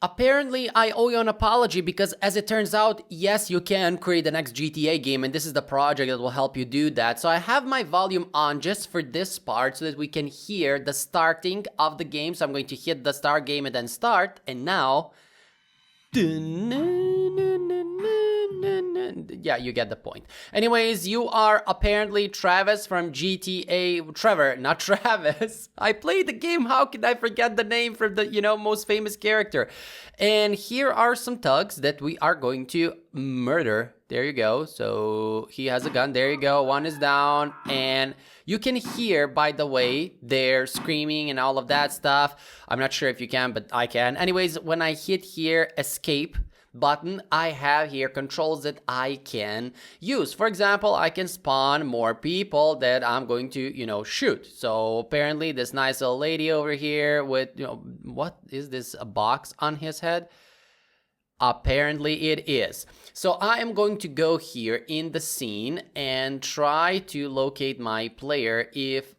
Apparently, I owe you an apology because as it turns out, yes, you can create the next GTA game and this is the project that will help you do that. So I have my volume on just for this part so that we can hear the starting of the game. So I'm going to hit the start game and then start. And now... Yeah, you get the point. Anyways, you are apparently Travis from GTA. Trevor, not Travis. I played the game. How can I forget the name from the, most famous character? And here are some thugs that we are going to murder. There you go. So he has a gun. There you go. One is down. And you can hear, by the way, they're screaming and all of that stuff. I'm not sure if you can, but I can. Anyways, when I hit here, escape button, I have here controls that I can use. For example, I can spawn more people that I'm going to, shoot. So apparently this nice little lady over here with, what is this, a box on his head? Apparently it is. So I am going to go here in the scene and try to locate my player if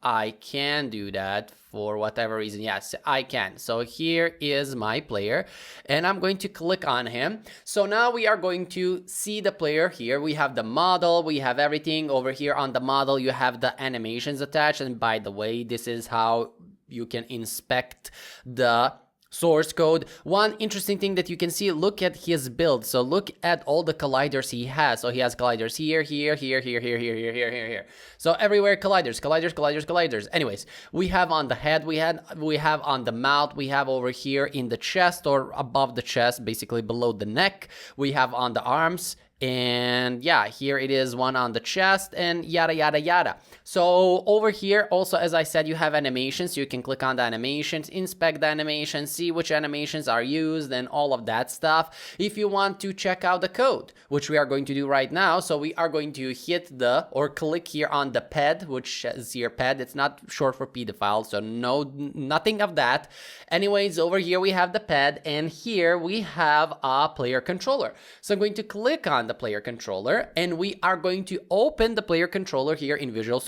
I can do that for whatever reason. Yes, I can. So here is my player and I'm going to click on him. So now we are going to see the player here. We have the model, we have everything over here on the model. You have the animations attached. And by the way, this is how you can inspect the source code. One interesting thing that you can see, look at his build. So look at all the colliders he has. So he has colliders here, here, here, here, here, here, here, here, here, here. So everywhere colliders, colliders, colliders, colliders. Anyways, we have on the head, we have on the mouth, we have over here in the chest or above the chest, basically below the neck. We have on the arms. And yeah, here it is, one on the chest and yada, yada, yada. So over here, also, as I said, you have animations. You can click on the animations, inspect the animations, see which animations are used and all of that stuff. If you want to check out the code, which we are going to do right now. So we are going to hit or click here on the ped, which is here ped. It's not short for pedophile, so nothing of that. Anyways, over here we have the ped and here we have a player controller. So I'm going to click on the player controller and we are going to open the player controller here in Visual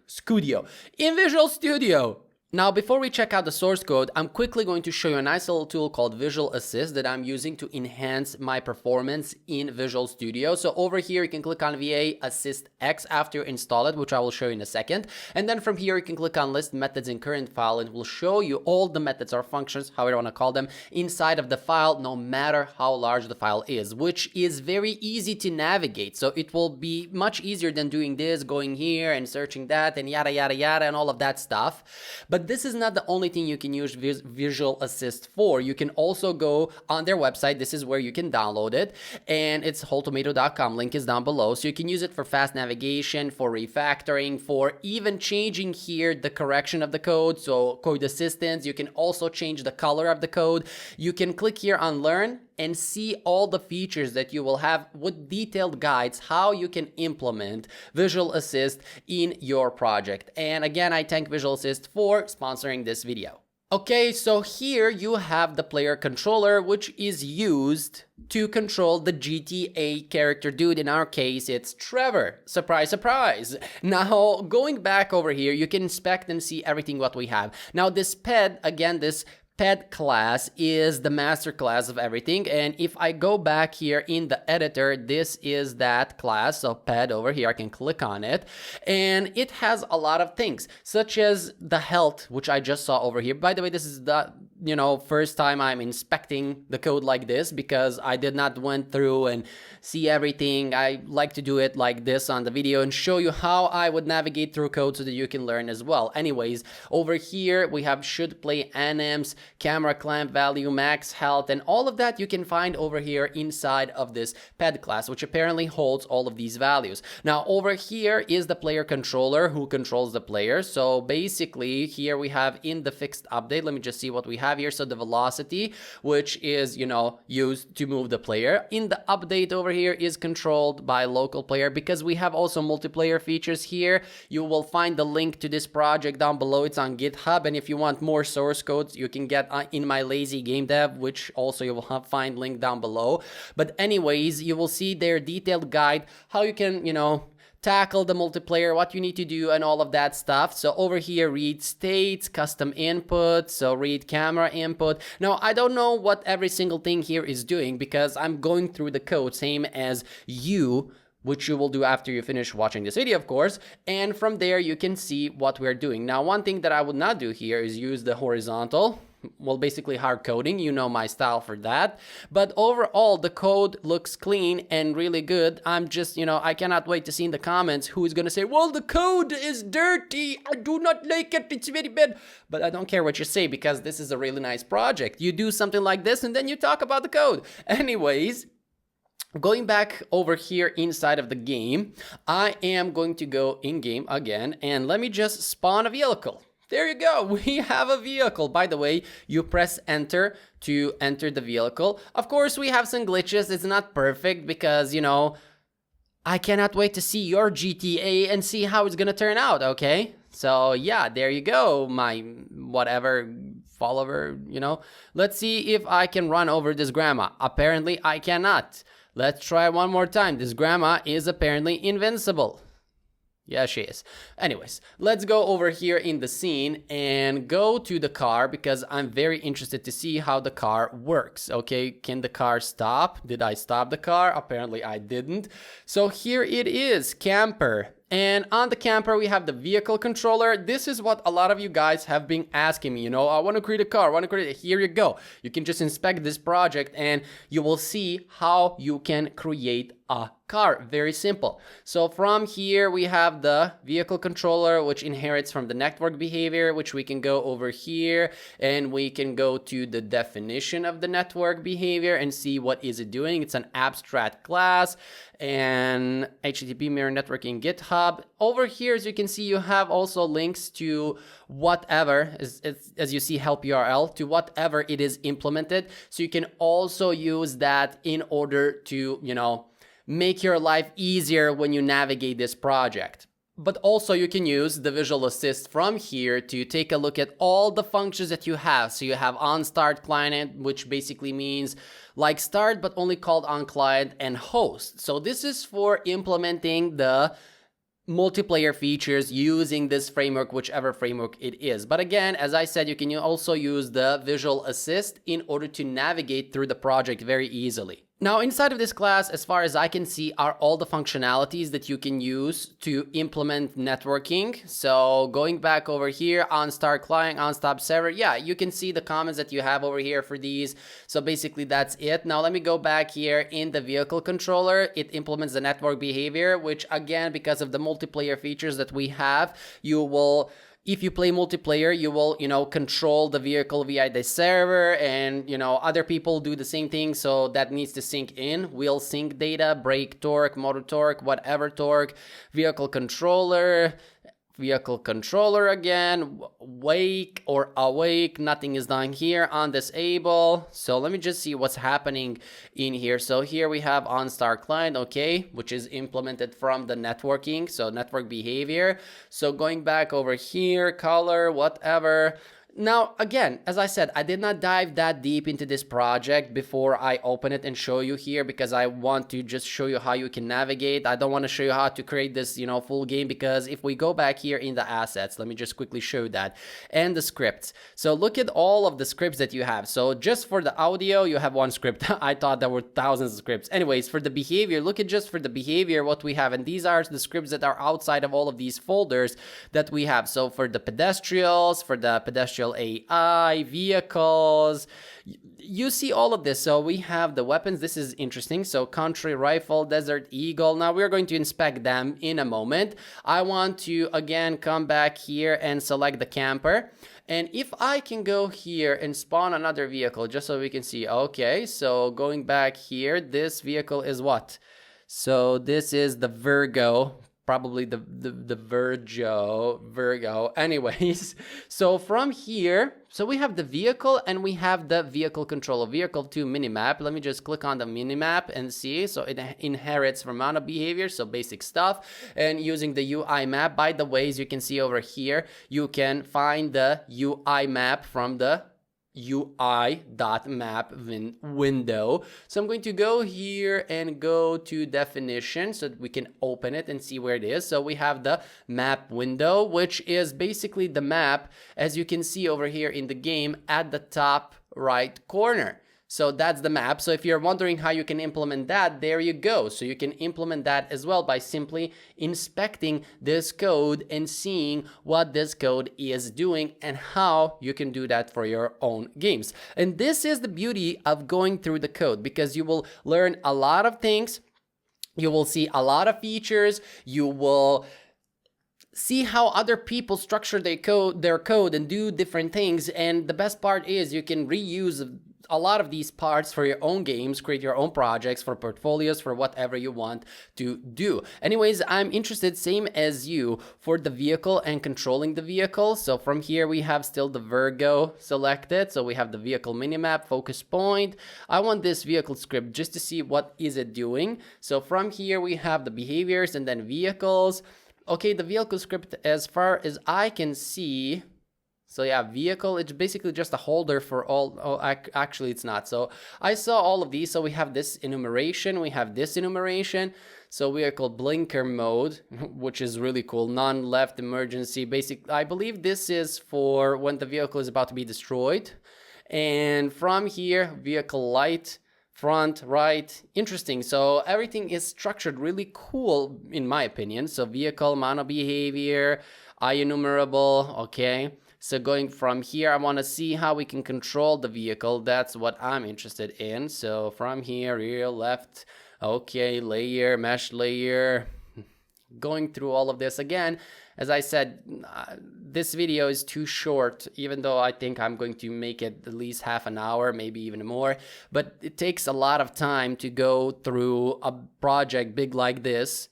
Studio. In Visual Studio. Now, before we check out the source code, I'm quickly going to show you a nice little tool called Visual Assist that I'm using to enhance my performance in Visual Studio. So over here, you can click on VA Assist X after you install it, which I will show you in a second. And then from here, you can click on List Methods in Current File and it will show you all the methods or functions, however you want to call them, inside of the file, no matter how large the file is, which is very easy to navigate. So it will be much easier than doing this, going here and searching that and yada, yada, yada, and all of that stuff. But this is not the only thing you can use Visual Assist for. You can also go on their website. This is where you can download it. And it's wholetomato.com. Link is down below. So you can use it for fast navigation, for refactoring, for even changing here the correction of the code. So code assistance. You can also change the color of the code. You can click here on Learn and see all the features that you will have with detailed guides how you can implement Visual Assist in your project. And again, I thank Visual Assist for sponsoring this video. Okay, so here you have the player controller, which is used to control the GTA character dude. In our case, it's Trevor. Surprise, surprise. Now, going back over here, you can inspect and see everything what we have. Now, this ped, again, this ped class is the master class of everything. And if I go back here in the editor, this is that class. So ped over here, I can click on it and it has a lot of things such as the health, which I just saw over here. By the way, this is the first time I'm inspecting the code like this because I did not went through and see everything. I like to do it like this on the video and show you how I would navigate through code so that you can learn as well. Anyways, over here we have should play anims, camera clamp value, max health, and all of that you can find over here inside of this ped class, which apparently holds all of these values. Now over here is the player controller who controls the player. So basically here we have in the fixed update, let me just see what we have here. So the velocity, which is, used to move the player. In the update over here is controlled by local player because we have also multiplayer features here. You will find the link to this project down below. It's on GitHub. And if you want more source codes, you can get in my lazy game dev, which also you will find link down below. But anyways, you will see their detailed guide, how you can, tackle the multiplayer, what you need to do, and all of that stuff. So over here, read states, custom input, so read camera input. Now, I don't know what every single thing here is doing because I'm going through the code, same as you, which you will do after you finish watching this video, of course, and from there you can see what we're doing. Now, one thing that I would not do here is use the horizontal. Well, basically hard coding, you know my style for that. But overall, the code looks clean and really good. I'm just, I cannot wait to see in the comments who is gonna say, well, the code is dirty, I do not like it, it's very bad. But I don't care what you say because this is a really nice project. You do something like this and then you talk about the code. Anyways, going back over here inside of the game, I am going to go in game again and let me just spawn a vehicle. There you go, we have a vehicle. By the way, you press enter to enter the vehicle. Of course, we have some glitches. It's not perfect because, I cannot wait to see your GTA and see how it's gonna turn out, okay? So yeah, there you go, my whatever follower, Let's see if I can run over this grandma. Apparently, I cannot. Let's try one more time. This grandma is apparently invincible. Yeah, she is. Anyways, let's go over here in the scene and go to the car because I'm very interested to see how the car works. Okay, can the car stop? Did I stop the car? Apparently I didn't. So here it is, camper. And on the camper, we have the vehicle controller. This is what a lot of you guys have been asking me, I want to create a car, I want to create it. Here you go. You can just inspect this project and you will see how you can create a car. Very simple. So from here, we have the vehicle controller, which inherits from the network behavior, which we can go over here and we can go to the definition of the network behavior and see what is it doing. It's an abstract class and HTTP mirror networking GitHub. Over here, as you can see, you have also links to whatever, as you see, help URL, to whatever it is implemented. So you can also use that in order to, make your life easier when you navigate this project. But also you can use the visual assist from here to take a look at all the functions that you have. So you have on start client, which basically means like start, but only called on client, and host. So this is for implementing the multiplayer features using this framework, whichever framework it is. But again, as I said, you can also use the visual assist in order to navigate through the project very easily. Now, inside of this class, as far as I can see, are all the functionalities that you can use to implement networking. So going back over here, on start client, on stop server, yeah, you can see the comments that you have over here for these. So basically that's it. Now let me go back here in the vehicle controller. It implements the network behavior, which again, because of the multiplayer features that we have, you will, if you play multiplayer, you will, control the vehicle via the server and, other people do the same thing. So that needs to sync in. Wheel sync data, brake torque, motor torque, whatever torque, vehicle controller again, wake or awake, nothing is done here. On disable. So let me just see what's happening in here. So here we have on start client, okay, which is implemented from the networking, so network behavior. So going back over here, color, whatever. Now, again, as I said, I did not dive that deep into this project before I open it and show you here because I want to just show you how you can navigate. I don't want to show you how to create this, full game, because if we go back here in the assets, let me just quickly show that, and the scripts. So look at all of the scripts that you have. So just for the audio, you have one script. I thought there were thousands of scripts. Anyways, for the behavior, look at just for the behavior what we have. And these are the scripts that are outside of all of these folders that we have. So for the pedestrians, for the pedestrian AI, vehicles, you see all of this. So we have the weapons. This is interesting. So country rifle, desert eagle. Now we're going to inspect them in a moment. I want to again come back here and select the camper. And if I can go here and spawn another vehicle just so we can see. Okay, so going back here, this vehicle is what? So this is the Virgo. Probably the Virgo. Anyways, so from here, so we have the vehicle and we have the vehicle controller, vehicle 2 minimap. Let me just click on the minimap and see. So it inherits from mono behavior, so basic stuff. And using the UI map, by the way, as you can see over here, you can find the UI map from the UI.map window. So I'm going to go here and go to definition so that we can open it and see where it is. So we have the map window, which is basically the map, as you can see over here in the game at the top right corner. So that's the map. So if you're wondering how you can implement that, there you go. So you can implement that as well by simply inspecting this code and seeing what this code is doing and how you can do that for your own games. And this is the beauty of going through the code, because you will learn a lot of things. You will see a lot of features. You will see how other people structure their code and do different things. And the best part is you can reuse a lot of these parts for your own games, create your own projects, for portfolios, for whatever you want to do. Anyways, I'm interested, same as you, for the vehicle and controlling the vehicle. So from here we have still the Virgo selected. So we have the vehicle minimap, focus point. I want this vehicle script just to see what is it doing. So from here we have the behaviors and then vehicles. Okay, the vehicle script, as far as I can see, so yeah, vehicle, it's basically just a holder for all. Oh, actually it's not. So I saw all of these. So we have this enumeration, we have this enumeration. So vehicle blinker mode, which is really cool. Non-left emergency, basic. I believe this is for when the vehicle is about to be destroyed. And from here, vehicle light, front, right, interesting. So everything is structured really cool in my opinion. So vehicle, mono behavior, enumerable, okay. So going from here, I want to see how we can control the vehicle. That's what I'm interested in. So from here, rear, left, okay, layer, mesh layer. Going through all of this again, as I said, this video is too short, even though I think I'm going to make it at least half an hour, maybe even more. But it takes a lot of time to go through a project big like this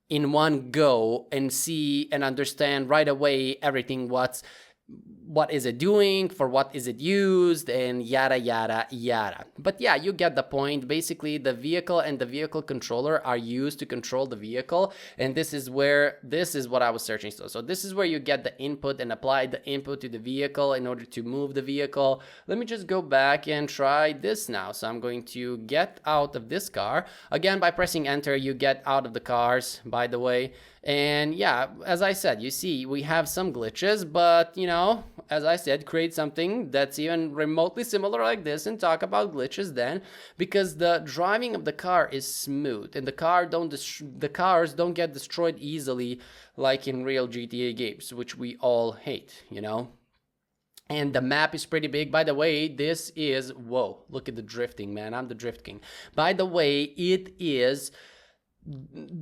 in one go and see and understand right away everything, what is it doing, for what is it used, and yada yada yada. But yeah, you get the point. Basically the vehicle and the vehicle controller are used to control the vehicle, and this is what I was searching. So this is where you get the input and apply the input to the vehicle in order to move the vehicle. Let me just go back and try this now. So I'm going to get out of this car again. By pressing enter, you get out of the cars, by the way. And yeah, as I said, you see we have some glitches, but you know, as I said, create something that's even remotely similar like this and talk about glitches then, because the driving of the car is smooth and the cars don't get destroyed easily like in real GTA games, which we all hate, you know. And the map is pretty big. By the way, this is, whoa, look at the drifting, man. I'm the drift king. By the way, it is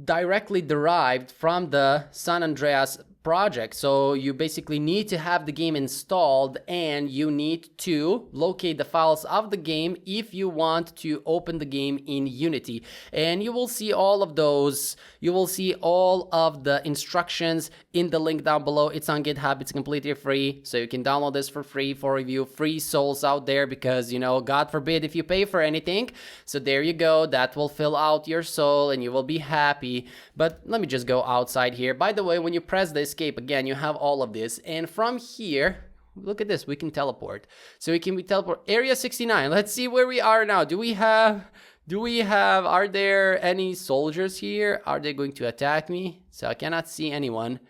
directly derived from the San Andreas project. So you basically need to have the game installed and you need to locate the files of the game if you want to open the game in Unity. And you will see all of those, you will see all of the instructions in the link down below. It's on GitHub, it's completely free, so you can download this for free for review. Free souls out there, because you know, God forbid if you pay for anything. So there you go, that will fill out your soul and you will be happy. But let me just go outside here. By the way, when you press the escape again, you have all of this, and from here, look at this, we can teleport. So we can teleport area 69. Let's see where we are now. Do we have, are there any soldiers here? Are they going to attack me? So I cannot see anyone.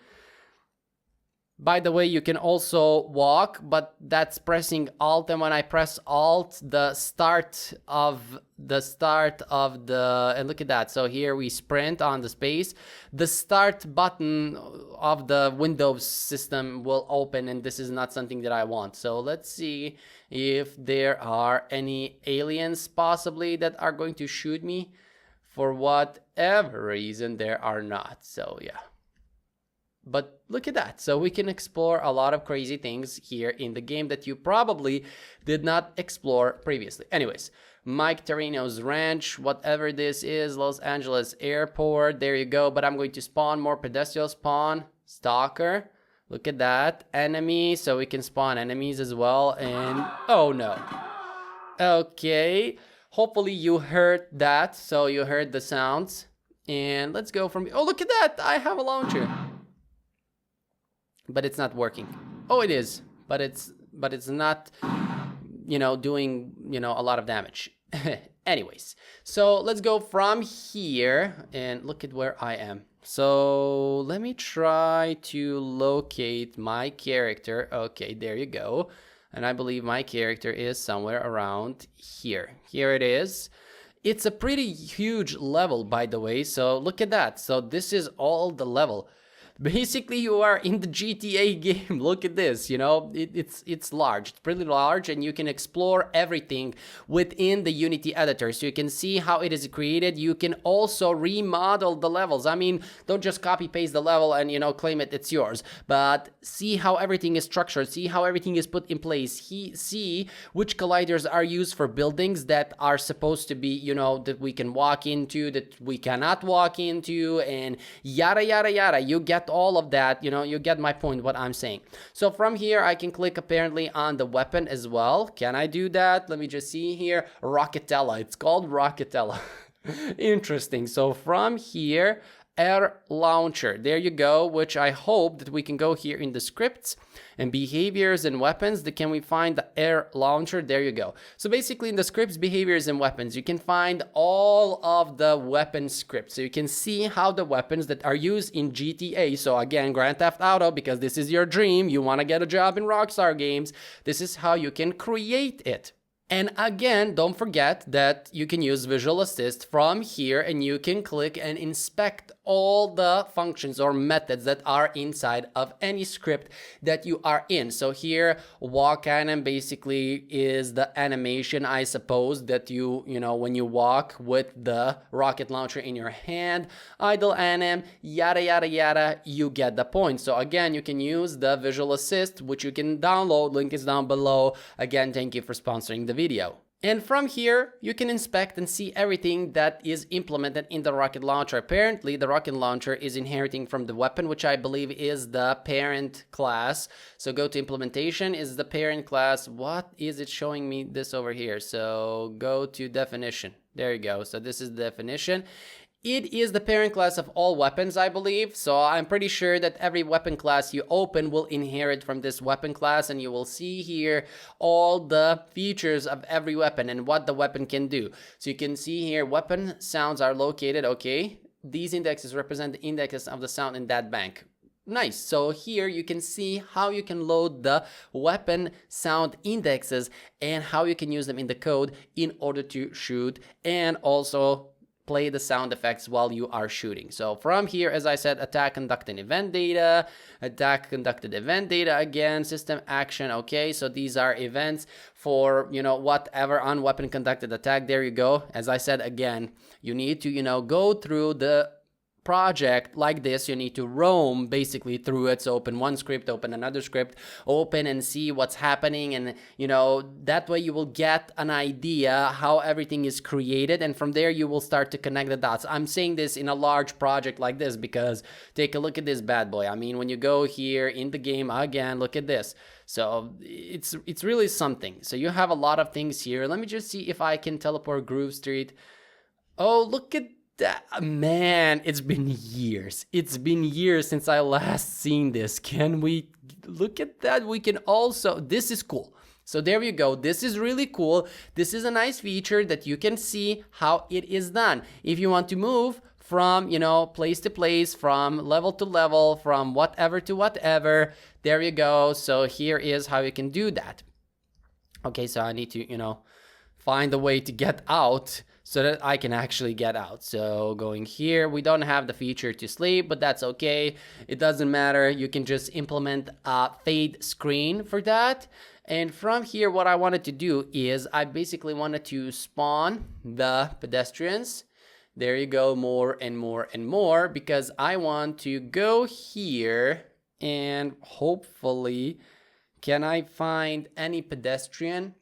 By the way, you can also walk, but that's pressing Alt, and when I press Alt, the start of the, and look at that. So here we sprint on the space. The start button of the Windows system will open, and this is not something that I want. So let's see if there are any aliens possibly that are going to shoot me. For whatever reason, there are not. So yeah. But look at that. So we can explore a lot of crazy things here in the game that you probably did not explore previously. Anyways, Mike Torino's Ranch, whatever this is, Los Angeles Airport, there you go. But I'm going to spawn more pedestrian, spawn, stalker. Look at that, enemy, so we can spawn enemies as well. And oh no. Okay, hopefully you heard that. So you heard the sounds. And let's go from, oh look at that, I have a launcher. But it's not working. Oh, it is, but it's not doing, a lot of damage. Anyways, so let's go from here and look at where I am. So let me try to locate my character. Okay, there you go. And I believe my character is somewhere around here. Here it is. It's a pretty huge level, by the way. So look at that. So this is all the level. Basically, you are in the GTA game. Look at this, it's large. It's pretty large, and you can explore everything within the Unity editor. So you can see how it is created. You can also remodel the levels. I mean, don't just copy paste the level and, claim it's yours, but see how everything is structured. See how everything is put in place. See which colliders are used for buildings that are supposed to be, that we can walk into, that we cannot walk into, and yada, yada, yada. You get all of that, you get my point, what I'm saying. So from here, I can click apparently on the weapon as well. Can I do that? Let me just see here. Rocketella. It's called Rocketella. Interesting. So from here, air launcher. There you go, which I hope that we can go here in the scripts and behaviors and weapons. Can we find the air launcher? There you go. So basically in the scripts, behaviors and weapons, you can find all of the weapon scripts. So you can see how the weapons that are used in GTA. So again, Grand Theft Auto, because this is your dream. You want to get a job in Rockstar Games. This is how you can create it. And again, don't forget that you can use Visual Assist from here, and you can click and inspect all the functions or methods that are inside of any script that you are in. So here, walk anim basically is the animation, I suppose, that when you walk with the rocket launcher in your hand. Idle anim, yada, yada, yada, you get the point. So again, you can use the Visual Assist, which you can download. Link is down below. Again, thank you for sponsoring the video. And from here, you can inspect and see everything that is implemented in the rocket launcher. Apparently, the rocket launcher is inheriting from the weapon, which I believe is the parent class. So go to implementation, is the parent class. What is it showing me this over here? So go to definition. There you go. So this is the definition. It is the parent class of all weapons, I believe. So I'm pretty sure that every weapon class you open will inherit from this weapon class, and you will see here all the features of every weapon and what the weapon can do. So you can see here weapon sounds are located. Okay, these indexes represent the indexes of the sound in that bank. Nice. So here you can see how you can load the weapon sound indexes and how you can use them in the code in order to shoot, and also play the sound effects while you are shooting. So from here, as I said, attack conducted event data, again, system action. Okay, so these are events for, whatever on weapon conducted attack. There you go. As I said, again, you need to, go through the project like this. You need to roam basically through it. So open one script, open another script, open and see what's happening, and that way you will get an idea how everything is created, and from there you will start to connect the dots. I'm saying this in a large project like this because take a look at this bad boy. I mean, when you go here in the game, again, look at this. So it's really something. So you have a lot of things here. Let me just see if I can teleport Groove Street. Oh, look at that, man, it's been years. It's been years since I last seen this. Can we look at that? We can also, this is cool. So there you go. This is really cool. This is a nice feature that you can see how it is done. If you want to move from, place to place, from level to level, from whatever to whatever, there you go. So here is how you can do that. Okay, so I need to, find a way to get out so that I can actually get out. So going here, we don't have the feature to sleep, but that's okay. It doesn't matter. You can just implement a fade screen for that. And from here, what I wanted to do is I basically wanted to spawn the pedestrians. There you go, more and more and more, because I want to go here and hopefully, can I find any pedestrian?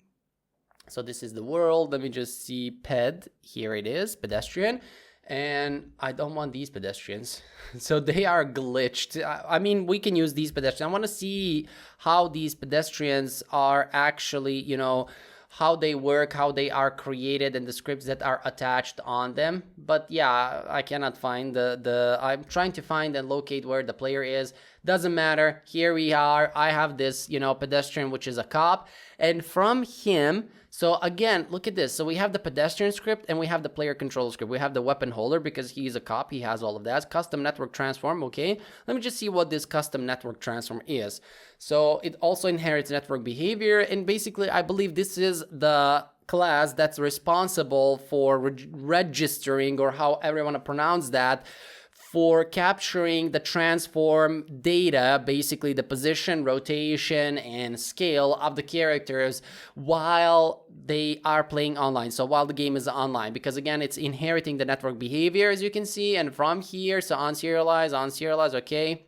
So this is the world. Let me just see ped. Here it is, pedestrian. And I don't want these pedestrians. So they are glitched. I mean, we can use these pedestrians. I want to see how these pedestrians are actually, how they work, how they are created, and the scripts that are attached on them. But yeah, I cannot find I'm trying to find and locate where the player is. Doesn't matter. Here we are. I have this, pedestrian, which is a cop. And from him, so again, look at this. So we have the pedestrian script and we have the player control script. We have the weapon holder because he's a cop. He has all of that. Custom network transform. Okay. Let me just see what this custom network transform is. So it also inherits network behavior. And basically, I believe this is the class that's responsible for registering, or however you want to pronounce that, for capturing the transform data, basically the position, rotation, and scale of the characters while they are playing online. So while the game is online, because again, it's inheriting the network behavior, as you can see. And from here, so unserialize, okay.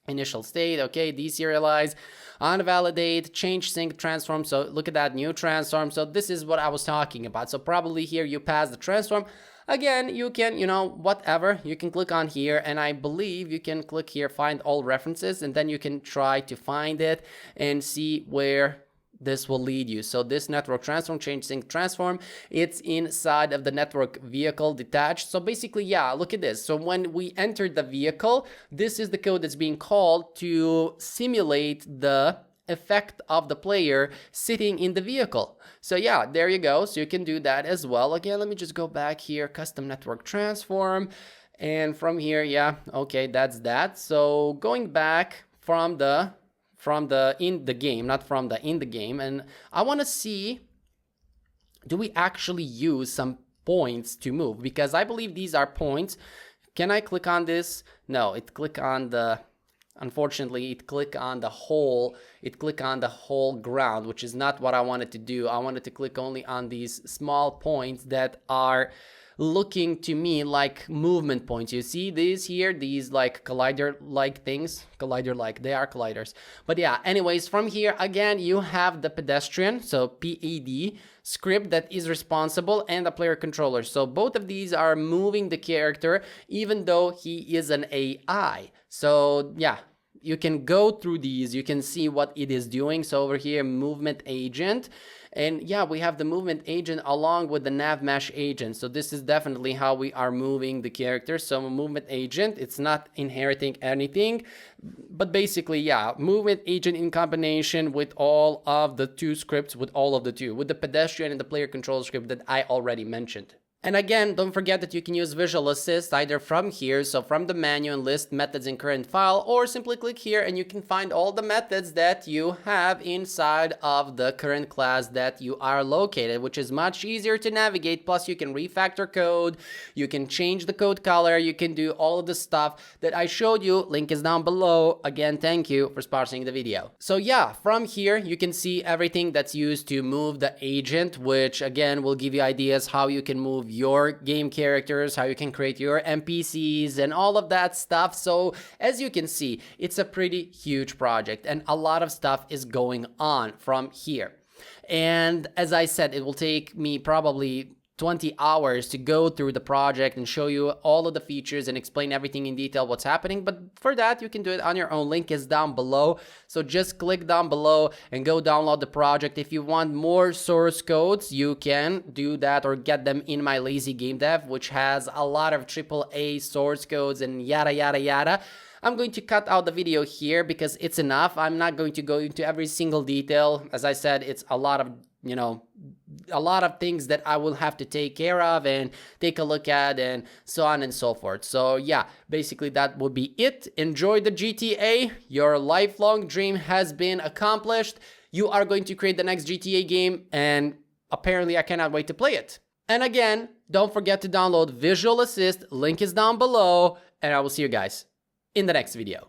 Initial state, okay, deserialize, unvalidate, change sync transform. So look at that new transform. So this is what I was talking about. So probably here you pass the transform. Again, you can, whatever, you can click on here, and I believe you can click here, find all references, and then you can try to find it and see where this will lead you. So this network transform, change sync transform, it's inside of the network vehicle detached. So basically, yeah, look at this. So when we enter the vehicle, this is the code that's being called to simulate the effect of the player sitting in the vehicle. So yeah, there you go. So you can do that as well. Again, let me just go back here, custom network transform. And from here, yeah, okay, that's that. So going back from the in the game, not from the in the game. And I want to see, do we actually use some points to move? Because I believe these are points. Can I click on this? No, it click on the, unfortunately, it click on the whole ground, which is not what I wanted to do. I wanted to click only on these small points that are looking to me like movement points. You see these here, these like collider-like things, they are colliders. But yeah, anyways, from here, again, you have the pedestrian, so PED script that is responsible, and the player controller. So both of these are moving the character, even though he is an AI. So yeah, you can go through these, you can see what it is doing. So over here, movement agent. And yeah, we have the movement agent along with the nav mesh agent. So this is definitely how we are moving the character. So movement agent, it's not inheriting anything, but basically, yeah, movement agent in combination with all of the two scripts, with the pedestrian and the player control script that I already mentioned. And again, don't forget that you can use Visual Assist either from here, so from the menu and list methods in current file, or simply click here and you can find all the methods that you have inside of the current class that you are located, which is much easier to navigate. Plus, you can refactor code, you can change the code color, you can do all of the stuff that I showed you. Link is down below. Again, thank you for sponsoring the video. So yeah, from here, you can see everything that's used to move the agent, which again will give you ideas how you can move your game characters, how you can create your NPCs and all of that stuff. So as you can see, it's a pretty huge project and a lot of stuff is going on from here. And as I said, it will take me probably 20 hours to go through the project and show you all of the features and explain everything in detail what's happening. But for that, you can do it on your own. Link is down below. So just click down below and go download the project. If you want more source codes, you can do that or get them in my Lazy Game Dev, which has a lot of AAA source codes and yada, yada, yada. I'm going to cut out the video here because it's enough. I'm not going to go into every single detail. As I said, it's a lot of, a lot of things that I will have to take care of and take a look at and so on and so forth. So yeah, basically that would be it. Enjoy the GTA. Your lifelong dream has been accomplished. You are going to create the next GTA game and apparently I cannot wait to play it. And again, don't forget to download Visual Assist. Link is down below and I will see you guys in the next video.